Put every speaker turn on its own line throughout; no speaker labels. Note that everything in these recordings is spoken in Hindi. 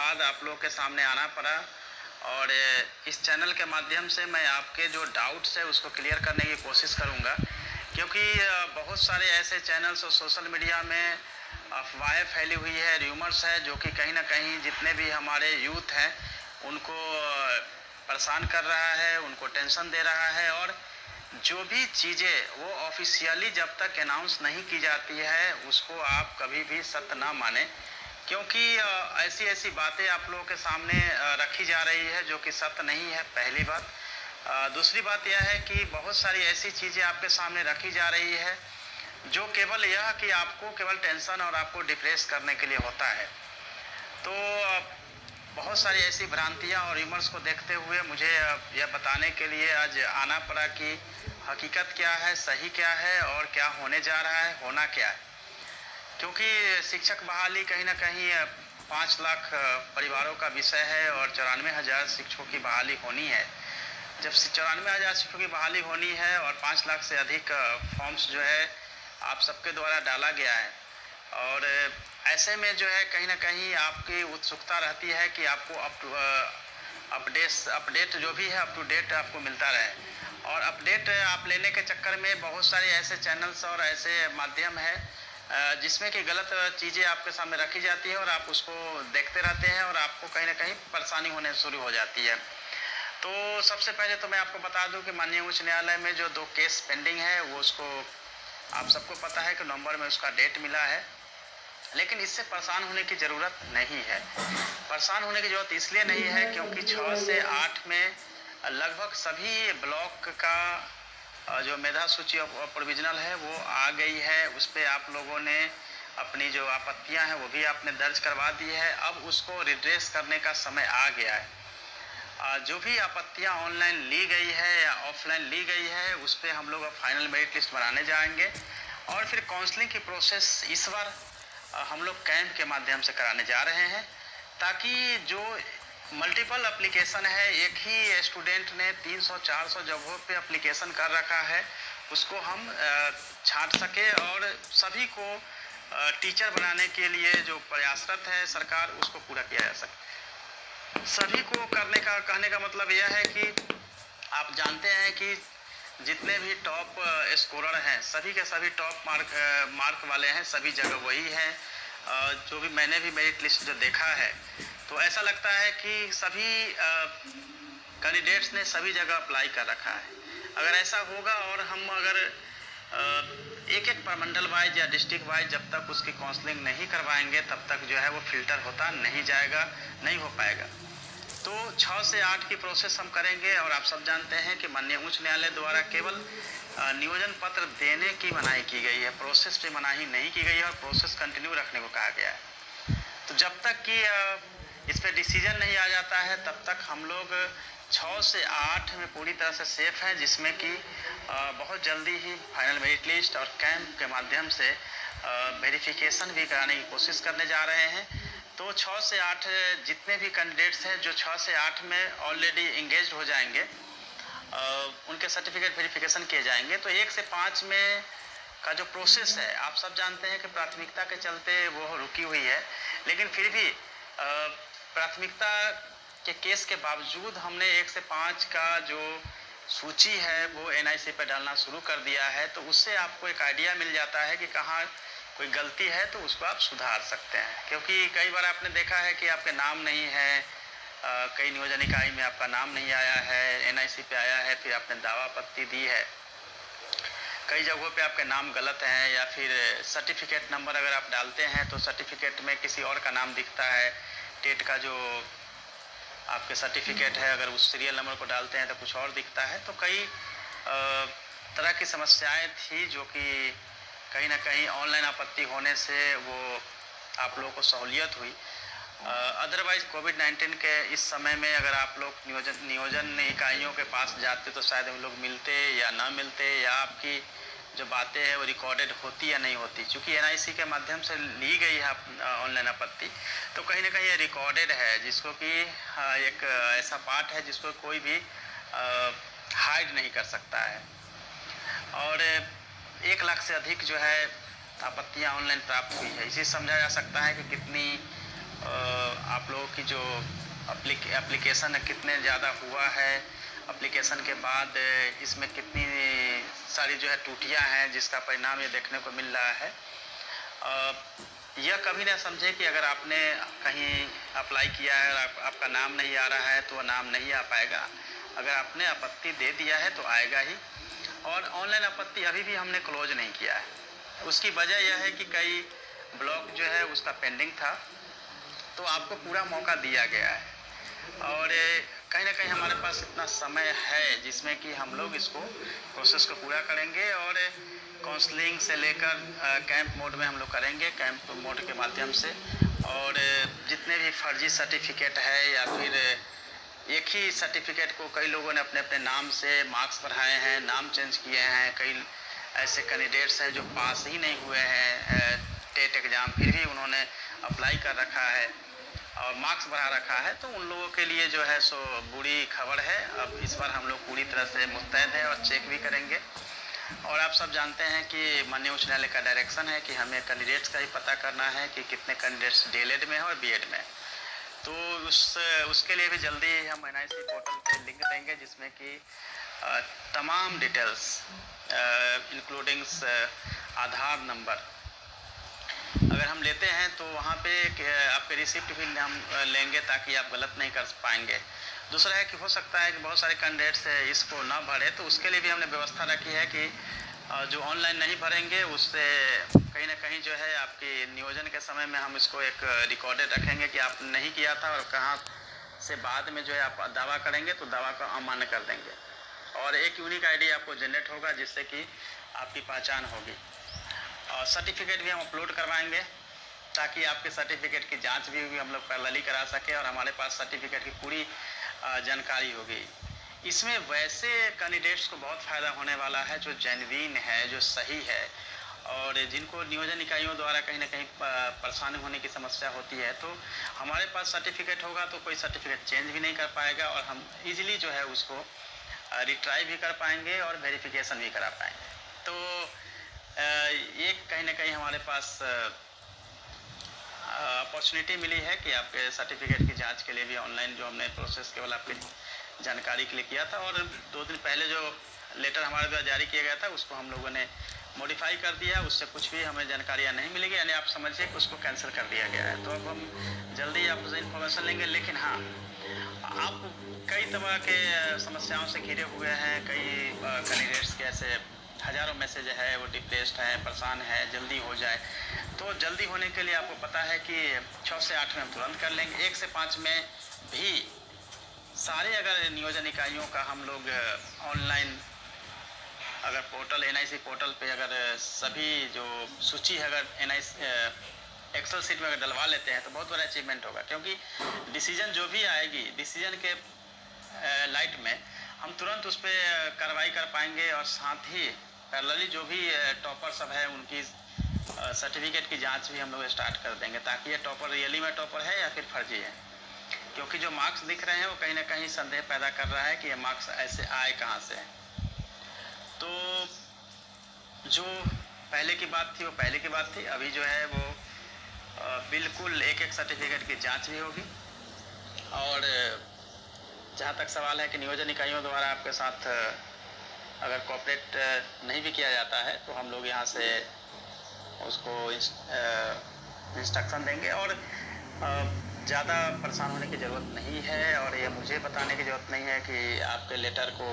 बाद आप लोगों के सामने आना पड़ा और इस चैनल के माध्यम से मैं आपके जो डाउट्स है उसको क्लियर करने की कोशिश करूंगा, क्योंकि बहुत सारे ऐसे चैनल्स और सोशल मीडिया में अफवाहें फैली हुई है, र्यूमर्स है, जो कि कहीं ना कहीं जितने भी हमारे यूथ हैं उनको परेशान कर रहा है, उनको टेंशन दे रहा है। और जो भी चीज़ें वो ऑफिशियली जब तक अनाउंस नहीं की जाती है उसको आप कभी भी सत्य ना माने, क्योंकि ऐसी ऐसी बातें आप लोगों के सामने रखी जा रही है जो कि सत्य नहीं है, पहली बात। दूसरी बात यह है कि बहुत सारी ऐसी चीज़ें आपके सामने रखी जा रही है जो केवल यह कि आपको केवल टेंशन और आपको डिप्रेस करने के लिए होता है। तो बहुत सारी ऐसी भ्रांतियां और र्यूमर्स को देखते हुए मुझे यह बताने के लिए आज आना पड़ा कि हकीकत क्या है, सही क्या है और क्या होने जा रहा है, होना क्या है। क्योंकि शिक्षक बहाली कहीं ना कहीं 5 लाख परिवारों का विषय है और 94,000 शिक्षकों की बहाली होनी है। जब 94,000 शिक्षकों की बहाली होनी है और 5 लाख से अधिक फॉर्म्स जो है आप सबके द्वारा डाला गया है, और ऐसे में जो है कहीं ना कहीं आपकी उत्सुकता रहती है कि आपको अपडेट जो भी है अप टू डेट आपको मिलता रहे। और अपडेट आप लेने के चक्कर में बहुत सारे ऐसे चैनल्स और ऐसे माध्यम है जिसमें कि गलत चीज़ें आपके सामने रखी जाती है और आप उसको देखते रहते हैं और आपको कहीं ना कहीं परेशानी होने शुरू हो जाती है। तो सबसे पहले तो मैं आपको बता दूं कि माननीय उच्च न्यायालय में जो 2 केस पेंडिंग है वो उसको आप सबको पता है कि नवंबर में उसका डेट मिला है, लेकिन इससे परेशान होने की ज़रूरत नहीं है। परेशान होने की ज़रूरत इसलिए नहीं है क्योंकि 6 से 8 में लगभग सभी ब्लॉक का जो मेधा सूची प्रोविजनल है वो आ गई है। उस पर आप लोगों ने अपनी जो आपत्तियां हैं वो भी आपने दर्ज करवा दी है। अब उसको रिड्रेस करने का समय आ गया है। जो भी आपत्तियां ऑनलाइन ली गई है या ऑफलाइन ली गई है उस पर हम लोग अब फाइनल मेरिट लिस्ट बनाने जाएंगे और फिर काउंसलिंग की प्रोसेस इस बार हम लोग कैंप के माध्यम से कराने जा रहे हैं, ताकि जो मल्टीपल एप्लीकेशन है, एक ही स्टूडेंट ने 300-400 जगहों पे एप्लीकेशन कर रखा है, उसको हम छांट सके और सभी को टीचर बनाने के लिए जो प्रयासरत है सरकार उसको पूरा किया जा सके। सभी को कहने का मतलब यह है कि आप जानते हैं कि जितने भी टॉप स्कोरर हैं सभी के सभी टॉप मार्क वाले हैं, सभी जगह वही हैं। जो भी मैंने भी मेरिट लिस्ट जो देखा है तो ऐसा लगता है कि सभी कैंडिडेट्स ने सभी जगह अप्लाई कर रखा है। अगर ऐसा होगा और हम अगर एक एक प्रमंडल वाइज या डिस्ट्रिक्ट वाइज जब तक उसकी काउंसलिंग नहीं करवाएंगे तब तक जो है वो फिल्टर होता नहीं जाएगा, नहीं हो पाएगा। तो 6 से 8 की प्रोसेस हम करेंगे और आप सब जानते हैं कि माननीय उच्च न्यायालय द्वारा केवल नियोजन पत्र देने की मनाही की गई है, प्रोसेस पे मनाही नहीं की गई है और प्रोसेस कंटिन्यू रखने को कहा गया है। तो जब तक कि इस पर डिसीजन नहीं आ जाता है तब तक हम लोग 6 से 8 में पूरी तरह से सेफ हैं, जिसमें कि बहुत जल्दी ही फाइनल मेरिट लिस्ट और कैंप के माध्यम से वेरिफिकेशन भी कराने की कोशिश करने जा रहे हैं। तो 6 से 8 जितने भी कैंडिडेट्स हैं जो 6 से 8 में ऑलरेडी इंगेज हो जाएंगे उनके सर्टिफिकेट वेरिफिकेशन किए जाएंगे। तो 1 से 5 में का जो प्रोसेस है आप सब जानते हैं कि प्राथमिकता के चलते वो रुकी हुई है, लेकिन फिर भी प्राथमिकता के केस के बावजूद हमने 1 से 5 का जो सूची है वो NIC पे डालना शुरू कर दिया है। तो उससे आपको एक आइडिया मिल जाता है कि कहाँ कोई गलती है तो उसको आप सुधार सकते हैं। क्योंकि कई बार आपने देखा है कि आपके नाम नहीं है, कई नियोजन इकाई में आपका नाम नहीं आया है, NIC पे आया है, फिर आपने दावा आपत्ति दी है, कई जगहों पे आपके नाम गलत हैं, या फिर सर्टिफिकेट नंबर अगर आप डालते हैं तो सर्टिफिकेट में किसी और का नाम दिखता है। टेट का जो आपके सर्टिफिकेट है अगर उस सीरियल नंबर को डालते हैं तो कुछ और दिखता है। तो कई तरह की समस्याएं थी जो कि कहीं ना कहीं ऑनलाइन आपत्ति होने से वो आप लोगों को सहूलियत हुई। अदरवाइज कोविड-19 के इस समय में अगर आप लोग नियोजन इकाइयों के पास जाते तो शायद हम लोग मिलते या ना मिलते, या आपकी जो बातें हैं वो रिकॉर्डेड होती या नहीं होती। चूँकि NIC के माध्यम से ली गई है ऑनलाइन आपत्ति, तो कहीं ना कहीं ये रिकॉर्डेड है, जिसको कि एक ऐसा पार्ट है जिसको कोई भी हाइड नहीं कर सकता है। और 1 लाख से अधिक जो है आपत्तियां ऑनलाइन प्राप्त हुई है। इसे समझा जा सकता है कि कितनी आप लोगों की जो एप्लीकेशन है कितने ज़्यादा हुआ है, एप्लीकेशन के बाद इसमें कितनी सारी जो है त्रुटियाँ हैं जिसका परिणाम ये देखने को मिल रहा है। यह कभी ना समझे कि अगर आपने कहीं अप्लाई किया है और आपका नाम नहीं आ रहा है तो वह नाम नहीं आ पाएगा। अगर आपने आपत्ति दे दिया है तो आएगा ही। और ऑनलाइन आपत्ति अभी भी हमने क्लोज नहीं किया है। उसकी वजह यह है कि कई ब्लॉक जो है उसका पेंडिंग था, तो आपको पूरा मौका दिया गया है। और कहीं ना कहीं हमारे पास इतना समय है जिसमें कि हम लोग इसको प्रोसेस को पूरा करेंगे और काउंसलिंग से लेकर कैंप मोड में हम लोग करेंगे, कैंप मोड के माध्यम से। और जितने भी फर्जी सर्टिफिकेट है या फिर एक ही सर्टिफिकेट को कई लोगों ने अपने अपने नाम से मार्क्स बढ़ाए हैं, नाम चेंज किए हैं, कई ऐसे कैंडिडेट्स हैं जो पास ही नहीं हुए हैं टेट एग्ज़ाम, फिर भी उन्होंने अप्लाई कर रखा है और मार्क्स बढ़ा रखा है। तो उन लोगों के लिए जो है सो बुरी खबर है। अब इस बार हम लोग पूरी तरह से मुस्तैद हैं और चेक भी करेंगे। और आप सब जानते हैं कि माननीय उच्च न्यायालय का डायरेक्शन है कि हमें कैंडिडेट्स का ही पता करना है कि कितने कैंडिडेट्स डीएलएड में हैं और बीएड में। तो उसके लिए भी जल्दी हम एनआईसी पोर्टल पे लिंक देंगे जिसमें कि तमाम डिटेल्स इंक्लूडिंग्स आधार नंबर अगर हम लेते हैं तो वहाँ पे आपके रिसिप्ट भी हम लेंगे ताकि आप गलत नहीं कर पाएंगे। दूसरा है कि हो सकता है कि बहुत सारे कैंडिडेट्स इसको ना भरे, तो उसके लिए भी हमने व्यवस्था रखी है कि जो ऑनलाइन नहीं भरेंगे उससे कहीं ना कहीं जो है आपकी नियोजन के समय में हम इसको एक रिकॉर्डेड रखेंगे कि आप नहीं किया था और कहाँ से बाद में जो है आप दावा करेंगे तो दावा को अमान्य कर देंगे। और एक यूनिक आईडी आपको जनरेट होगा जिससे कि आपकी पहचान होगी। और सर्टिफिकेट भी हम अपलोड करवाएंगे ताकि आपके सर्टिफिकेट की जांच भी हम लोग पैरेलली करा सकें और हमारे पास सर्टिफिकेट की पूरी जानकारी होगी। इसमें वैसे कैंडिडेट्स को बहुत फ़ायदा होने वाला है जो जेन्युइन है, जो सही है और जिनको नियोजन इकाइयों द्वारा कहीं ना कहीं परेशानी होने की समस्या होती है। तो हमारे पास सर्टिफिकेट होगा तो कोई सर्टिफिकेट चेंज भी नहीं कर पाएगा और हम ईजिली जो है उसको रिट्राई भी कर पाएंगे और वेरिफिकेशन भी करा पाएंगे। तो ये कहीं ना कहीं हमारे पास अपॉर्चुनिटी मिली है कि आपके सर्टिफिकेट की जांच के लिए भी ऑनलाइन जो हमने प्रोसेस केवल आपकी जानकारी के लिए किया था। और 2 दिन पहले जो लेटर हमारे द्वारा जारी किया गया था उसको हम लोगों ने मॉडिफाई कर दिया, उससे कुछ भी हमें जानकारियाँ नहीं मिलेगी, यानी आप समझिए कि उसको कैंसिल कर दिया गया है। तो अब हम जल्दी आपसे इन्फॉर्मेशन लेंगे। लेकिन हाँ, आप कई तरह के समस्याओं से घिरे हुए हैं, कई कैंडिडेट्स के ऐसे हज़ारों मैसेज है वो डिप्रेस्ड है, परेशान है, जल्दी हो जाए। तो जल्दी होने के लिए आपको पता है कि 6 से 8 में हम तुरंत कर लेंगे। 1 से 5 में भी सारे अगर नियोजन इकाइयों का हम लोग ऑनलाइन अगर पोर्टल एनआईसी पोर्टल पे अगर सभी जो सूची है अगर एनआईसी एक्सेल सीट में अगर डलवा लेते हैं तो बहुत बड़ा अचीवमेंट होगा। क्योंकि डिसीजन जो भी आएगी, डिसीजन के लाइट में हम तुरंत उस पर कार्रवाई कर पाएंगे और साथ ही पैरेलली जो भी टॉपर सब है उनकी सर्टिफिकेट की जांच भी हम लोग स्टार्ट कर देंगे ताकि ये टॉपर रियली में टॉपर है या फिर फर्जी है। क्योंकि जो मार्क्स दिख रहे हैं वो कहीं ना कहीं संदेह पैदा कर रहा है कि ये मार्क्स ऐसे आए कहाँ से। तो जो पहले की बात थी वो पहले की बात थी, अभी जो है वो बिल्कुल एक एक सर्टिफिकेट की जांच भी होगी। और जहाँ तक सवाल है कि नियोजन इकाइयों द्वारा आपके साथ अगर कोऑपरेट नहीं भी किया जाता है तो हम लोग यहाँ से उसको इंस्ट्रक्शन देंगे। और ज़्यादा परेशान होने की ज़रूरत नहीं है और ये मुझे बताने की ज़रूरत नहीं है कि आपके लेटर को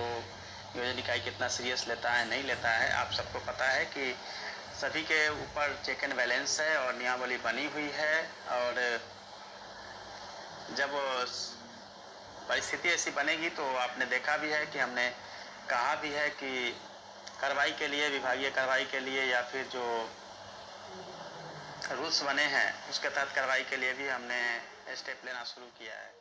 नियोजन इकाई कितना सीरियस लेता है नहीं लेता है। आप सबको पता है कि सभी के ऊपर चेक एंड बैलेंस है और नियमावली बनी हुई है। और जब परिस्थिति ऐसी बनेगी तो आपने देखा भी है कि हमने कहा भी है कि कार्रवाई के लिए, विभागीय कार्रवाई के लिए या फिर जो रूल्स बने हैं उसके तहत कार्रवाई के लिए भी हमने स्टेप लेना शुरू किया है।